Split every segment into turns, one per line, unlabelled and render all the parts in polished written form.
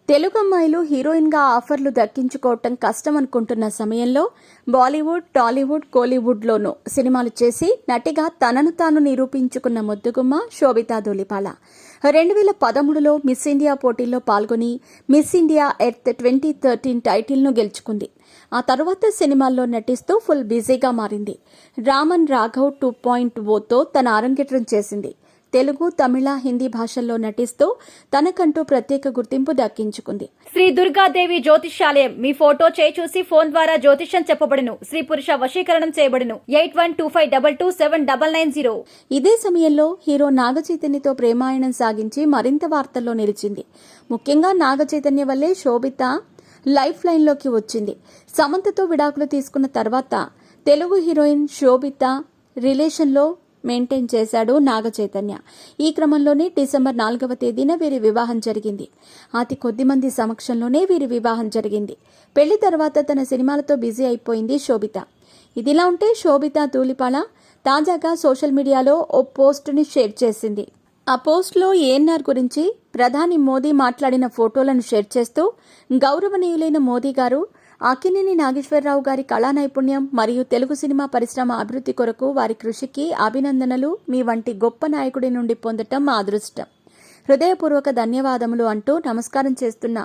తెలుగు అమ్మాయిలు హీరోయిన్గా ఆఫర్లు దక్కించుకోవటం కష్టం అనుకుంటున్న సమయంలో బాలీవుడ్, టాలీవుడ్, కోలీవుడ్లోనూ సినిమాలు చేసి నటిగా తనను తాను నిరూపించుకున్న ముద్దుగుమ్మ శోభితా ధూళిపాల 2013లో మిస్ ఇండియా పోటీల్లో పాల్గొని మిస్ ఇండియా ఎర్త్ 2013 టైటిల్ను గెలుచుకుంది. ఆ తర్వాత సినిమాల్లో నటిస్తూ ఫుల్ బిజీగా మారింది. రామన్ రాఘవ్ 2.0తో తన అరంగేట్రం చేసింది. తెలుగు, తమిళ, హిందీ భాషల్లో నటిస్తూ తనకంటూ ప్రత్యేక గుర్తింపు దక్కించుకుంది.
శ్రీ దుర్గాదేవి జ్యోతిష్యాలయం మీ ఫోటో చేయి చూసి ఫోన్ ద్వారా జ్యోతిష్యం చెప్పబడును. స్త్రీ పురుష వశీకరణం చేయబడును. 8125227990.
ఇదే సమయంలో హీరో నాగ చైతన్యతో ప్రేమాయణం సాగించి మరింత వార్తల్లో నిలిచింది. ముఖ్యంగా నాగ చైతన్య వల్లే శోభిత లైఫ్ లైన్లోకి వచ్చింది. సమంతతో విడాకులు తీసుకున్న తర్వాత తెలుగు హీరోయిన్ శోభిత రిలేషన్లో మెయింటైన్ చేశాడు నాగ చైతన్య. ఈ క్రమంలోనే డిసెంబర్ 4వ తేదీన వీరి వివాహం జరిగింది. అతి కొద్ది మంది సమక్షంలోనే వీరి వివాహం జరిగింది. పెళ్లి తర్వాత తన సినిమాలతో బిజీ అయిపోయింది శోభిత. ఇదిలా ఉంటే శోభితా ధూళిపాల తాజాగా సోషల్ మీడియాలో ఓ పోస్టుని షేర్ చేసింది. ఆ పోస్ట్లో ఏఎన్ఆర్ గురించి ప్రధాని మోదీ మాట్లాడిన ఫోటోలను షేర్ చేస్తూ, గౌరవనీయులైన మోదీ గారు, అక్కినేని నాగేశ్వరరావు గారి కళా నైపుణ్యం మరియు తెలుగు సినిమా పరిశ్రమ అభివృద్ధి కొరకు వారి కృషికి అభినందనలు. మీ వంటి గొప్ప నాయకుడి నుండి పొందటం మా అదృష్టం. హృదయపూర్వక ధన్యవాదములు అంటూ నమస్కారం చేస్తున్న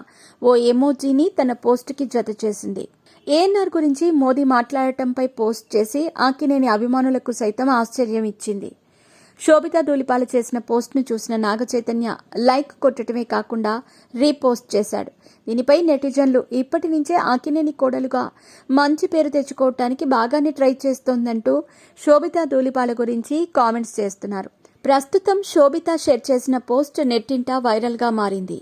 ఓ ఎమోజీని తన పోస్టుకి జత చేసింది. ఏఎన్ఆర్ గురించి మోదీ మాట్లాడటంపై పోస్ట్ చేసి అక్కినేని అభిమానులకు సైతం ఆశ్చర్యం ఇచ్చింది. శోభితా ధూళిపాల చేసిన పోస్ట్ను చూసిన నాగ చైతన్య లైక్ కొట్టడమే కాకుండా రీపోస్ట్ చేశాడు. దీనిపై నెటిజన్లు ఇప్పటి నుంచే అక్కినేని కోడలుగా మంచి పేరు తెచ్చుకోవటానికి బాగానే ట్రై చేస్తోందంటూ శోభితా ధూళిపాల గురించి కామెంట్స్ చేస్తున్నారు. ప్రస్తుతం శోభిత షేర్ చేసిన పోస్ట్ నెట్టింట వైరల్గా మారింది.